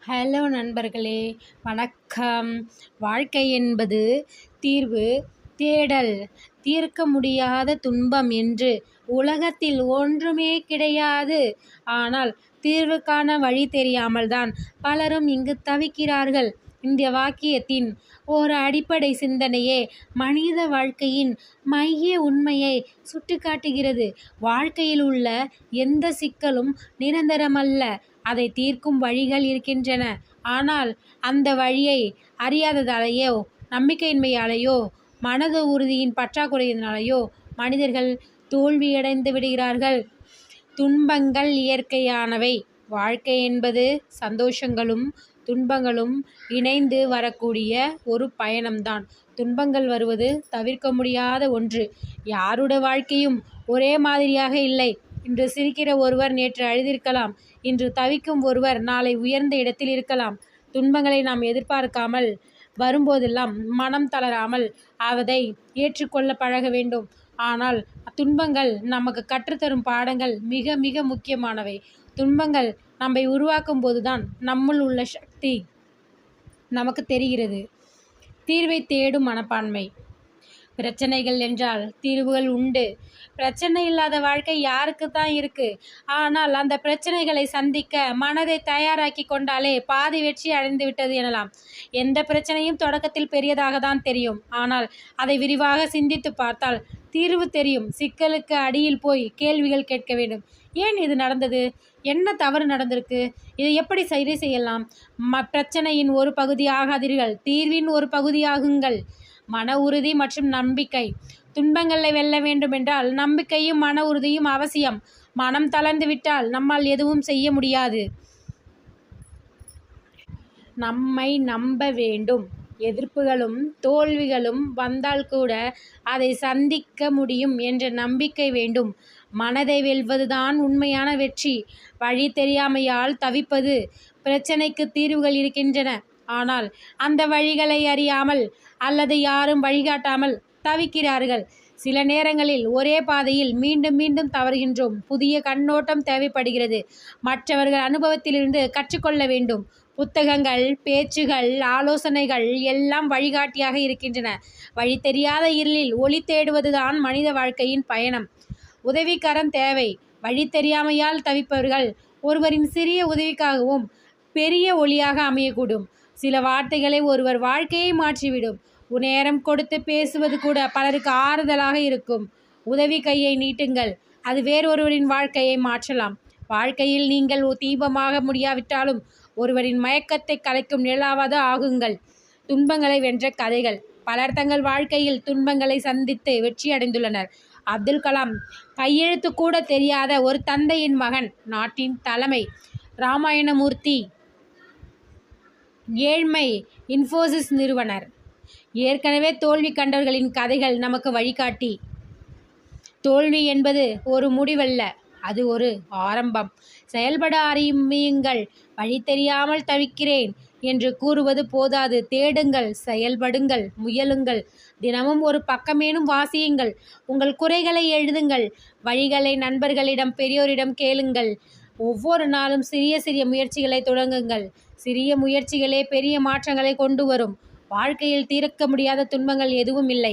Hello நண்பர்களே, வணக்கம். வாழ்க்கை என்பது தீர்வு தேடல். தீர்க்க முடியாத துன்பம் என்று உலகத்தில் ஒன்றுமே கிடையாது. ஆனால் தீர்வுக்கான வழி தெரியாமல் தான் பலரும் இங்கு தவிக்கிறார்கள். இந்த வாக்கியத்தின் ஒரு அடிப்படை சிந்தனையே மனித வாழ்க்கையின் மைய உண்மையை சுட்டிக்காட்டுகிறது. வாழ்க்கையில் உள்ள எந்த சிக்கலும் நிரந்தரமல்ல. அதை தீர்க்கும் வழிகள் இருக்கின்றன. ஆனால் அந்த வழியை அறியாததாலேயோ, நம்பிக்கையின்மையாலேயோ, மனது உறுதியின் பற்றாக்குறையினாலேயோ மனிதர்கள் தோல்வியடைந்து விடுகிறார்கள். துன்பங்கள் இயற்கையானவை. வாழ்க்கை என்பது சந்தோஷங்களும் துன்பங்களும் இணைந்து வரக்கூடிய ஒரு பயணம்தான். துன்பங்கள் வருவது தவிர்க்க முடியாத ஒன்று. யாருடைய வாழ்க்கையும் ஒரே மாதிரியாக இல்லை. இன்று சிரிக்கிற ஒருவர் நேற்று அழுதிருக்கலாம். இன்று தவிக்கும் ஒருவர் நாளை உயர்ந்த இடத்தில் இருக்கலாம். துன்பங்களை நாம் எதிர்பார்க்காமல் வரும்போதெல்லாம் மனம் தளராமல் அதை ஏற்றுக்கொள்ள பழக வேண்டும். ஆனால் துன்பங்கள் நமக்கு கற்றுத்தரும் பாடங்கள் மிக மிக முக்கியமானவை. துன்பங்கள் நம்மை உருவாக்கும் போதுதான் நம்முள் உள்ள சக்தி நமக்கு தெரிகிறது. தீர்வை தேடும் மனப்பான்மை. பிரச்சனைகள் என்றால் தீர்வுகள் உண்டு. பிரச்சனை இல்லாத வாழ்க்கை யாருக்கு தான் இருக்கு? ஆனால் அந்த பிரச்சனைகளை சந்திக்க மனதை தயாராக்கி கொண்டாலே பாதி வெற்றி அடைந்து விட்டது எனலாம். எந்த பிரச்சனையும் தொடக்கத்தில் பெரியதாக தான் தெரியும். ஆனால் அதை விரிவாக சிந்தித்து பார்த்தால் தீர்வு தெரியும். சிக்கலுக்கு அடியில் போய் கேள்விகள் கேட்க வேண்டும். ஏன் இது நடந்தது? என்ன தவறு நடந்திருக்கு? இதை எப்படி சரி செய்யலாம்? பிரச்சனையின் ஒரு பகுதி ஆகாதீர்கள், தீர்வின் ஒரு பகுதியாகுங்கள். மன உறுதி மற்றும் நம்பிக்கை. துன்பங்களை வெல்ல வேண்டுமென்றால் நம்பிக்கையும் மன உறுதியும் அவசியம். மனம் தளர்ந்து விட்டால் நம்மால் எதுவும் செய்ய முடியாது. நம்மை நம்ப வேண்டும். எதிர்ப்புகளும் தோல்விகளும் வந்தால் கூட அதை சந்திக்க முடியும் என்ற நம்பிக்கை வேண்டும். மனதை வெல்வதுதான் உண்மையான வெற்றி. வழி தெரியாமையால் தவிப்பது. பிரச்சனைக்கு தீர்வுகள் இருக்கின்றன. ஆனால் அந்த வழிகளை அறியாமல் அல்லது யாரும் வழிகாட்டாமல் தவிக்கிறார்கள். சில நேரங்களில் ஒரே பாதையில் மீண்டும் மீண்டும் தவறுகின்றோம். புதிய கண்ணோட்டம் தேவைப்படுகிறது. மற்றவர்கள் அனுபவத்திலிருந்து கற்றுக்கொள்ள வேண்டும். புத்தகங்கள், பேச்சுகள், ஆலோசனைகள் எல்லாம் வழிகாட்டியாக இருக்கின்றன. வழி தெரியாத இருளில் ஒளி தேடுவதுதான் மனித வாழ்க்கையின் பயணம். உதவிக்கரம் தேவை. வழி தெரியாமையால் தவிப்பவர்கள் ஒருவரின் சிறிய உதவிக்காகவும் பெரிய ஒளியாக அமையக்கூடும். சில வார்த்தைகளை ஒருவர் வாழ்க்கையை மாற்றிவிடும். நேரம் கொடுத்து பேசுவது கூட பலருக்கு ஆறுதலாக இருக்கும். உதவி கையை நீட்டுங்கள். அது வேறொருவரின் வாழ்க்கையை மாற்றலாம். வாழ்க்கையில் நீங்கள் தீபமாக முடியாவிட்டாலும் ஒருவரின் மயக்கத்தை கலைக்கும் நிழலாவது ஆகுங்கள். துன்பங்களை வென்ற கதைகள். பலர் தங்கள் வாழ்க்கையில் துன்பங்களை சந்தித்து வெற்றி அடைந்துள்ளனர். அப்துல் கலாம் கையெழுத்து கூட தெரியாத ஒரு தந்தையின் மகன். நாட்டின் தலைமை. ராமாயணமூர்த்தி ஏழ்மை இன்ஃபோசிஸ் நிறுவனர். ஏற்கனவே தோல்வி கண்டவர்களின் கதைகள் நமக்கு வழிகாட்டி. தோல்வி என்பது ஒரு முடிவல்ல, அது ஒரு ஆரம்பம். செயல்பட ஆரம்பியுங்கள். வழி தெரியாமல் தவிக்கிறேன் என்று கூறுவது போதாது. தேடுங்கள், செயல்படுங்கள், முயலுங்கள். தினமும் ஒரு பக்கமேனும் வாசியுங்கள். உங்கள் குறைகளை எழுதுங்கள். வழிகளை நண்பர்களிடம், பெரியோரிடம் கேளுங்கள். ஒவ்வொரு நாளும் சிறிய சிறிய முயற்சிகளை தொடங்குங்கள். சிறிய முயற்சிகளே பெரிய மாற்றங்களை கொண்டு வரும். வாழ்க்கையில் தீர்க்க முடியாத துன்பங்கள் எதுவும் இல்லை.